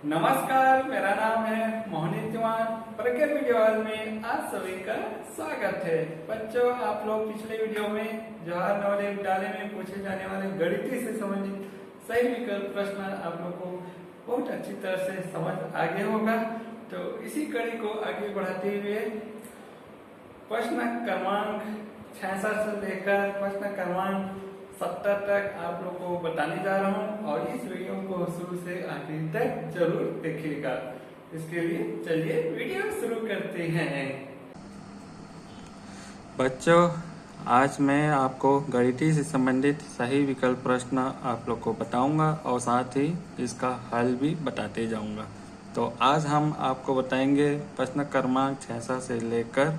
नमस्कार, मेरा नाम है मोहनीत तिवारी। प्रज्ञा वीडियो में आप सभी का स्वागत है। बच्चों, आप लोग पिछले वीडियो में जवाहर नवोदय विद्यालय में पूछे जाने वाले गणित से संबंधित सही विकल्प प्रश्न आप लोग को बहुत अच्छी तरह से समझ आ गया होगा। तो इसी कड़ी को आगे बढ़ाते हुए प्रश्न क्रमांक 66 से लेकर प्रश्न क्रमांक 70 तक आप लोग को बताने जा रहा हूँ और इस वीडियो को शुरू से आखिर तक जरूर देखिएगा। इसके लिए चलिए वीडियो शुरू करते हैं। बच्चों, आज मैं आपको गणित से संबंधित सही विकल्प प्रश्न आप लोग को बताऊंगा और साथ ही इसका हल भी बताते जाऊंगा। तो आज हम आपको बताएंगे प्रश्न क्रमांक 66 से लेकर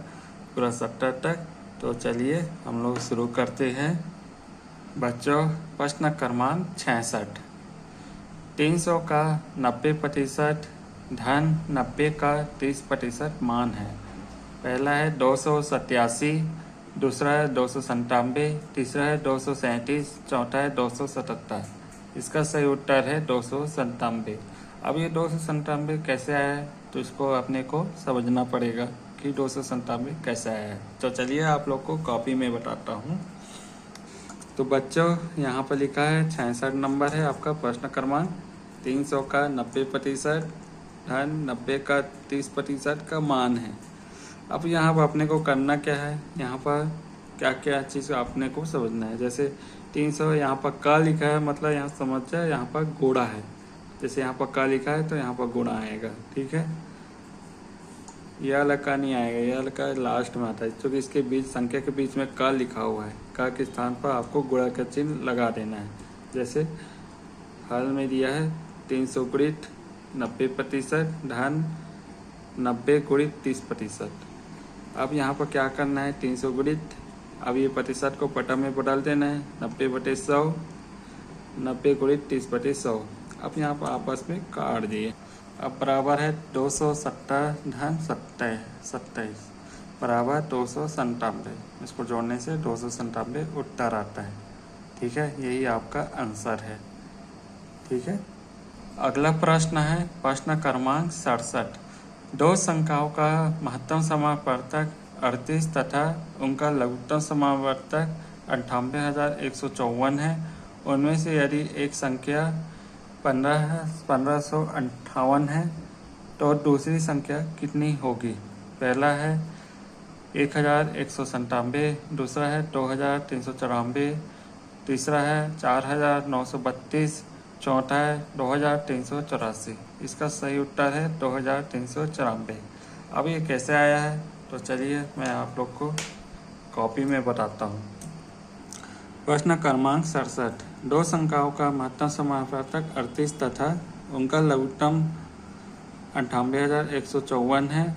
पूरा 70 तक। तो चलिए हम लोग शुरू करते हैं। बच्चों, प्रश्न क्रमांक 66। 300 का 90% धन 90 का 30% मान है। पहला है 287, दूसरा है 297, तीसरा है 237, चौथा है 277। इसका सही उत्तर है 297। अब ये 297 कैसे आया है तो इसको अपने को समझना पड़ेगा कि 297 कैसे आया है। तो चलिए आप लोग को कॉपी में बताता हूँ। तो बच्चों, यहाँ पर लिखा है 66 नंबर है आपका प्रश्न क्रमांक। 300 का 90% धन 90 का 30% का मान है। अब यहाँ पर अपने को करना क्या है, यहाँ पर क्या क्या चीज़ अपने को समझना है। जैसे 300 यहाँ पर का लिखा है, मतलब यहाँ समझ जाए यहाँ पर गुणा है। जैसे यहाँ पर का लिखा है तो यहाँ पर गुणा आएगा, ठीक है। यह वाला का नहीं आएगा, यह वाला का लास्ट में आता है क्योंकि इसके बीच संख्या के बीच में का लिखा हुआ है। का के स्थान पर आपको गुणा का चिन्ह लगा देना है। जैसे हल में दिया है 300 गुणित 90% धन 90 गुणित 30%। अब यहाँ पर क्या करना है, 300 गुणित, अब ये प्रतिशत को पटा में बदल देना है। 90/100, 90 गुणित 30/100। अब यहाँ पर आपस में काट दिए। अब बराबर है 270 धन 27 बराबर 297। इसको जोड़ने से 297 उत्तर आता है, ठीक है। यही आपका आंसर है, ठीक है। अगला प्रश्न है प्रश्न क्रमांक 67। दो संख्याओं का महत्तम समावर्तक 38 तथा उनका लघुत्तम समावर्तक 98,154 है। उनमें से यदि एक संख्या 1558 है तो दूसरी संख्या कितनी होगी। पहला है 1197, दूसरा है 2394, तीसरा है 4932, चौथा है 2384। इसका सही उत्तर है 2394। अब ये कैसे आया है तो चलिए मैं आप लोग को कॉपी में बताता हूँ। प्रश्न क्रमांक 67। दो संख्याओं का महत्तम समावर्तक 38 तथा उनका लघुत्तम 98,154 है।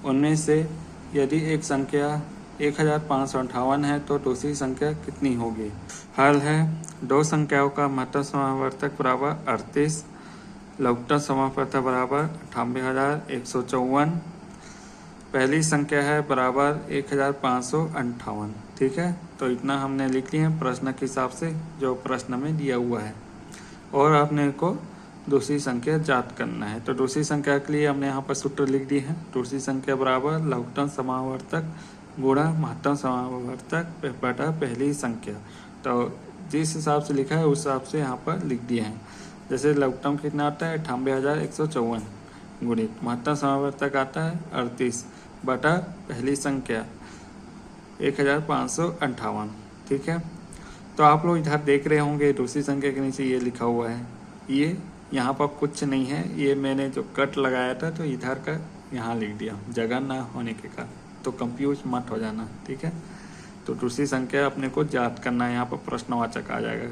उनमें से यदि एक संख्या 1558 है तो दूसरी संख्या कितनी होगी। हल है दो संख्याओं का महत्तम समावर्तक बराबर 38, लघुत्तम समावर्तक बराबर 98,154। पहली संख्या है बराबर 1558, ठीक है। तो इतना हमने लिख लिया है प्रश्न के हिसाब से जो प्रश्न में दिया हुआ है। और आपने को दूसरी संख्या ज्ञात करना है। तो दूसरी संख्या के लिए हमने यहाँ पर सूत्र लिख दिए हैं। दूसरी संख्या बराबर लघुत्तम समावर्तक गुणा महत्तम समावर्तक बटा पहली संख्या। तो जिस हिसाब से लिखा है उस हिसाब से यहाँ पर लिख दिए हैं। जैसे लघुत्तम कितना आता है 98,154 गुणित महत्तम समावर्तक आता है 38 बटा पहली संख्या 1558, ठीक है। तो आप लोग इधर देख रहे होंगे दूसरी संख्या के नीचे ये लिखा हुआ है। ये यहाँ पर कुछ नहीं है, ये मैंने जो कट लगाया था तो इधर का यहाँ लिख दिया जगह ना होने के कारण, तो कंफ्यूज मत हो जाना, ठीक है। तो दूसरी संख्या अपने को ज्ञात करना है। यहाँ पर प्रश्नवाचक आ जाएगा,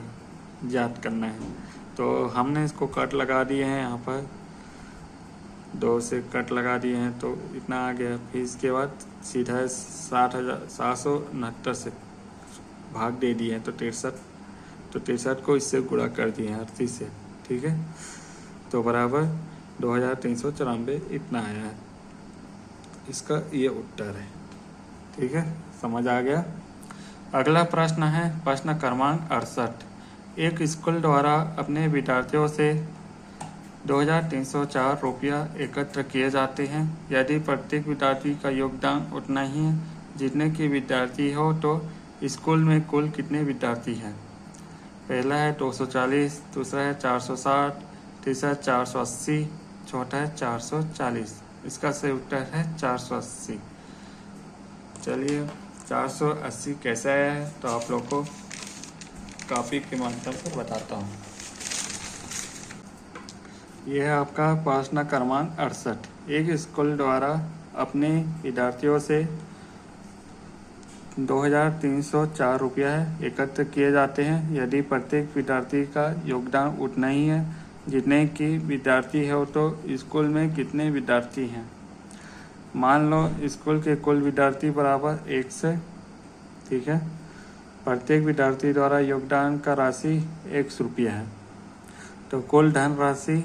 ज्ञात करना है। तो हमने इसको कट लगा दिए हैं, यहाँ पर 2 से कट लगा दिए हैं तो इतना आ गया। फिर इसके बाद सीधा 60,769 से भाग दे दिए हैं तो 63 को इससे गुणा कर दिए हैं 38 से, ठीक है। तो बराबर 2394 इतना आया है। इसका ये उत्तर है, ठीक है। समझ आ गया। अगला प्रश्न है प्रश्न क्रमांक 68। एक स्कूल द्वारा अपने विद्यार्थियों से 2,304 रुपया एकत्र किए जाते हैं। यदि प्रत्येक विद्यार्थी का योगदान उतना ही है जितने के विद्यार्थी हो तो स्कूल में कुल कितने विद्यार्थी हैं? पहला है 240, दूसरा है 460, तीसरा 480, चौथा है 440। इसका सही उत्तर है 480। चलिए 480 कैसे आया है तो आप लोग को कॉपी के माध्यम से बताता हूँ। यह है आपका प्रश्न क्रमांक 68। एक स्कूल द्वारा अपने विद्यार्थियों से 2,304 रुपया एकत्र किए जाते हैं। यदि प्रत्येक विद्यार्थी का योगदान उतना ही है जितने की विद्यार्थी हो तो स्कूल में कितने विद्यार्थी हैं? मान लो स्कूल के कुल विद्यार्थी बराबर 1 से, ठीक है। प्रत्येक विद्यार्थी द्वारा योगदान का राशि 100 रुपया है, तो कुल धन राशि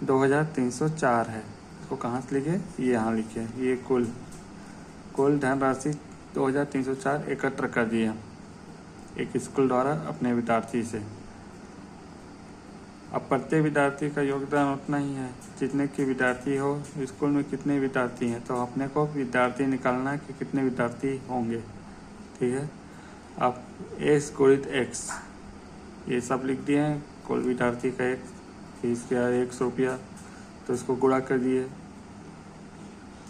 2,304 है। इसको कहाँ से लिखे? ये यहाँ लिखे, ये कुल धन राशि 2,304 एकत्र कर दिया एक स्कूल द्वारा अपने विद्यार्थी से। अब प्रत्येक विद्यार्थी का योगदान उतना ही है जितने के विद्यार्थी हो। स्कूल में कितने विद्यार्थी हैं तो अपने को विद्यार्थी निकालना है कि कितने विद्यार्थी होंगे, ठीक है। अब x गुणित x ये सब लिख दिए हैं। कुल विद्यार्थी का एक फीस क्या है 100 रुपया, तो इसको गुणा कर दिए,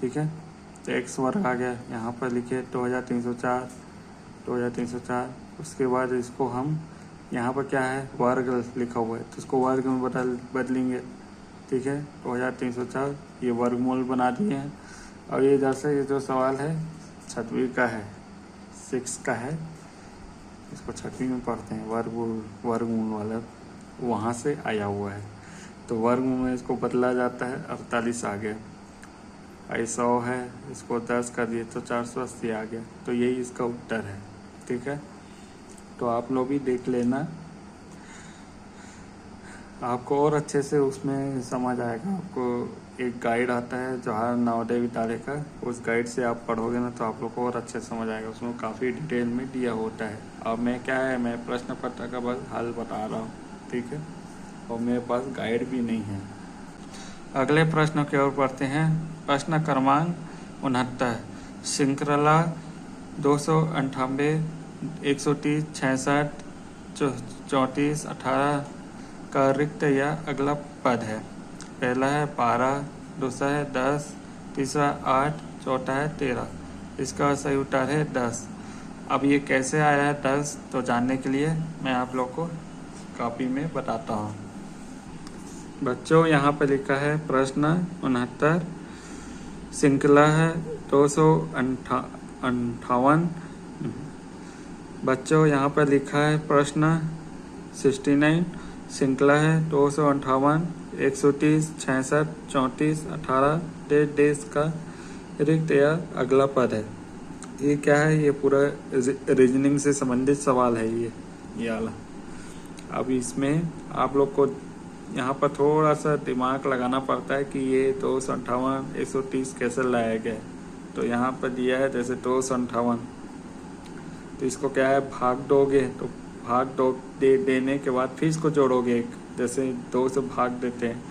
ठीक है। तो x वर्ग आ गया, यहाँ पर लिखे 2,304। उसके बाद इसको हम यहाँ पर क्या है वर्ग लिखा हुआ है तो इसको वर्ग में बदलेंगे, ठीक है। 2,304 ये वर्गमूल बना दिए हैं। और ये इधर से ये जो सवाल है 6वीं का है, 6 का है, इसको 6वीं में पढ़ते हैं। वर्गमूल वाला वहाँ से आया हुआ है, तो वर्गमूल में इसको बदला जाता है। 48 आ गया। 100 है, इसको 10 कर दिए तो 480 आ गया। तो यही इसका उत्तर है, ठीक है। तो आप लोग भी देख लेना, आपको और अच्छे से उसमें समझ आएगा। आपको एक गाइड आता है जवाहर नवोदय विद्यालय का, उस गाइड से आप पढ़ोगे ना तो आप लोग को और अच्छे से समझ आएगा। उसमें काफ़ी डिटेल में दिया होता है। अब मैं क्या है, मैं प्रश्न पत्र का बस हल बता रहा हूँ, ठीक है, और मेरे पास गाइड भी नहीं है। अगले प्रश्न की ओर बढ़ते हैं। प्रश्न क्रमांक 69। श्रृंखला 298, 130, 66, 34, 18 का रिक्त या अगला पद है। पहला है 12, दूसरा है 10, तीसरा 8, चौथा है 13। इसका सही उत्तर है 10। अब ये कैसे आया है 10 तो जानने के लिए मैं आप लोग को कॉपी में बताता हूँ। बच्चों यहाँ पर लिखा है प्रश्न 69, श्रृंखला है 258। बच्चों यहाँ पर लिखा है प्रश्न 69, श्रृंखला है 258, 130, 66, 34, 18 देश का रिक्त या अगला पद है। ये क्या है? ये पूरा रीजनिंग से संबंधित सवाल है ये वाला। अब इसमें आप लोग को यहाँ पर थोड़ा सा दिमाग लगाना पड़ता है कि ये 258, 130 कैसे लाया गया। तो यहाँ पर दिया है जैसे 258, तो इसको क्या है भाग दोगे, तो भाग देने के बाद फिर इसको जोड़ोगे। जैसे 2 से भाग देते हैं,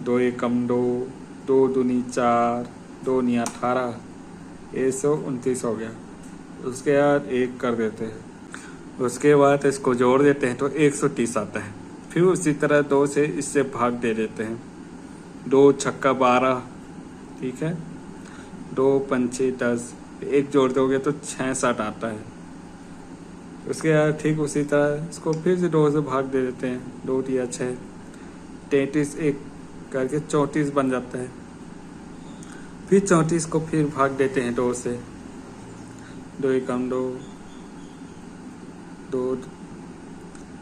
2 एकम 2, 2 दूनी 4, 2 नी 18, 129 हो गया। उसके बाद 1 कर देते हैं, उसके बाद इसको जोड़ देते हैं तो 130 आता है। फिर उसी तरह 2 से इससे भाग दे देते हैं, 2 छक्का 12, ठीक है, 2 पंचे 10, 1 जोड़ दोगे तो 66 आता है। उसके बाद ठीक उसी तरह इसको फिर से 2 से भाग दे देते हैं, 2 या 6, 33 1 करके 34 बन जाता है। फिर 34 को फिर भाग देते हैं 2 से, 2 एकम 2,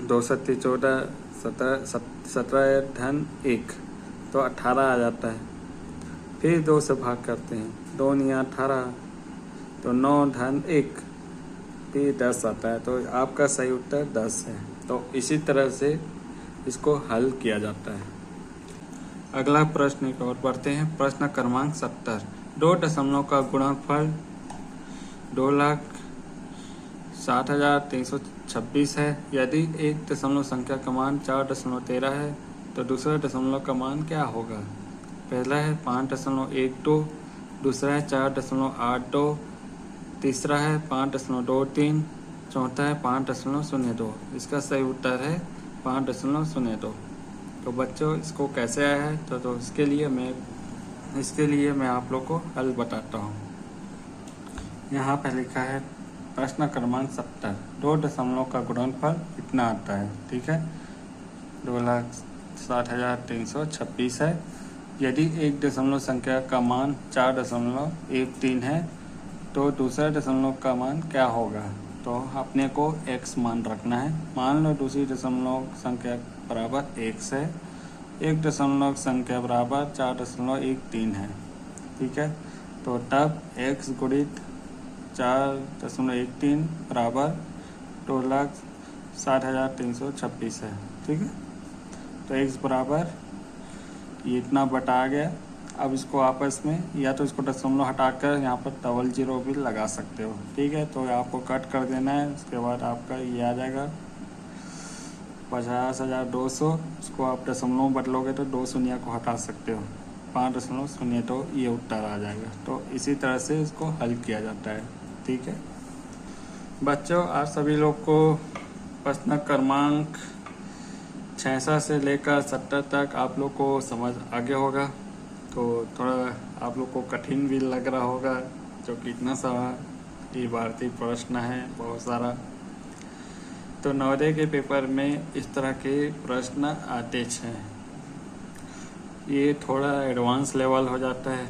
2 सत्ती 14, 17 धन 1 तो 18 आ जाता है। फिर 2 से भाग करते हैं, 2 नी 18 तो 9 धन 1 फिर 10 आता है। तो आपका सही उत्तर 10 है। तो इसी तरह से इसको हल किया जाता है। अगला प्रश्न की ओर बढ़ते हैं। प्रश्न क्रमांक 70। 2 दशमलव का गुणनफल 2,60,326 है। यदि एक दशमलव संख्या का मान 4.13 है तो दूसरे दशमलव का मान क्या होगा? पहला है 5.12, दूसरा है 4.82, तीसरा है 5.23, चौथा है 5.02। इसका सही उत्तर है 5.02। तो बच्चों इसको कैसे आया है तो इसके लिए मैं आप लोग को हल बताता हूँ। यहाँ पर लिखा है प्रश्न क्रमांक 70, 2 दशमलव का गुणनफल कितना आता है? ठीक है, 2,60,326 है। यदि एक दशमलव संख्या का मान 4.13 है तो दूसरे दशमलव का मान क्या होगा? तो अपने को x मान रखना है। मान लो दूसरी दशमलव संख्या बराबर 1 है, एक दशमलव संख्या बराबर 4.13 है। ठीक है, तो तब x गुणित 4.13 बराबर 2,60,326 है। ठीक है, तो x बराबर ये इतना बटा आ गया। अब इसको आपस में या तो इसको दशमलव हटाकर यहाँ पर डबल जीरो भी लगा सकते हो। ठीक है, तो आपको कट कर देना है। उसके बाद आपका ये आ जाएगा 50,200। उसको आप दशमलव बदलोगे तो 2 शून्य को हटा सकते हो, 5.02, तो ये उत्तर आ जाएगा। तो इसी तरह से इसको हल किया जाता है। ठीक है बच्चों, आप सभी लोग को प्रश्न क्रमांक 66 से लेकर 70 तक आप लोग को समझ आगे होगा। तो थोड़ा आप लोग को कठिन भी लग रहा होगा, जो कि इतना सारा ये भारतीय प्रश्न है, बहुत सारा। तो नवोदय के पेपर में इस तरह के प्रश्न आते हैं। ये थोड़ा एडवांस लेवल हो जाता है,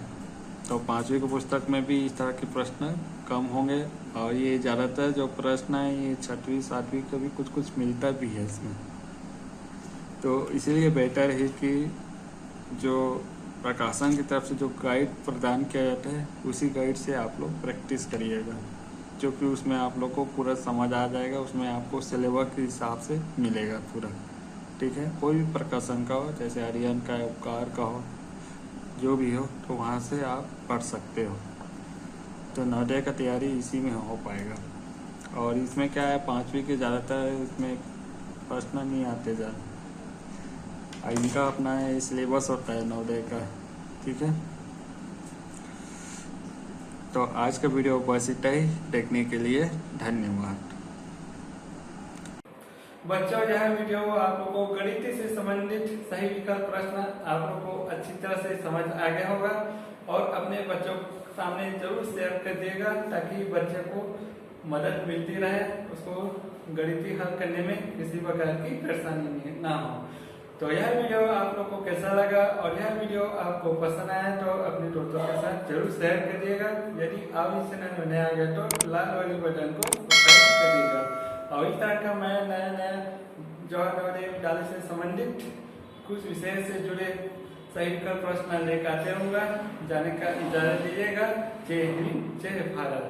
तो 5वीं की पुस्तक में भी इस तरह के प्रश्न कम होंगे। और ये ज़्यादातर जो प्रश्न है ये 6वीं 7वीं का भी कुछ मिलता भी है इसमें। तो इसीलिए बेटर है कि जो प्रकाशन की तरफ से जो गाइड प्रदान किया जाता है उसी गाइड से आप लोग प्रैक्टिस करिएगा, जो कि उसमें आप लोग को पूरा समझ आ जाएगा। उसमें आपको सिलेबस के हिसाब से मिलेगा पूरा। ठीक है, कोई भी प्रकाशन का हो, जैसे आर्यन का, उपकार का हो, जो भी हो, तो वहाँ से आप पढ़ सकते हो। तो नवोदय का तैयारी इसी में हो पाएगा। और इसमें क्या है, 5वीं के ज़्यादातर इसमें प्रश्न नहीं आते ज़्यादा। इनका अपना सिलेबस होता है नवोदय का। ठीक है, तो आज का वीडियो बस इतना ही। देखने के लिए धन्यवाद। बच्चों, यह वीडियो आप लोगों को गणित से संबंधित सही विकल्प प्रश्न आप लोगों को अच्छी तरह से समझ आ गया होगा। और अपने बच्चों के सामने जरूर शेयर कर दिएगा, ताकि बच्चे को मदद मिलती रहे, उसको गणितीय हल करने में किसी प्रकार की परेशानी ना हो। तो यह वीडियो आप लोग को कैसा लगा और यह वीडियो आपको पसंद आया तो अपने दोस्तों के साथ जरूर शेयर कर दिएगा। यदि आप इस चैनल में नया आ गए तो लाल वाले बटन को सब्सक्राइब कर दिएगा। और इस तरह का मैं नया जो नवोदय विद्यालय से संबंधित कुछ विषय से जुड़े सही विकल्प प्रश्न लेकर आते रहूँगा। जाने का इजाजत दीजिएगा। जय हिंद, जय भारत।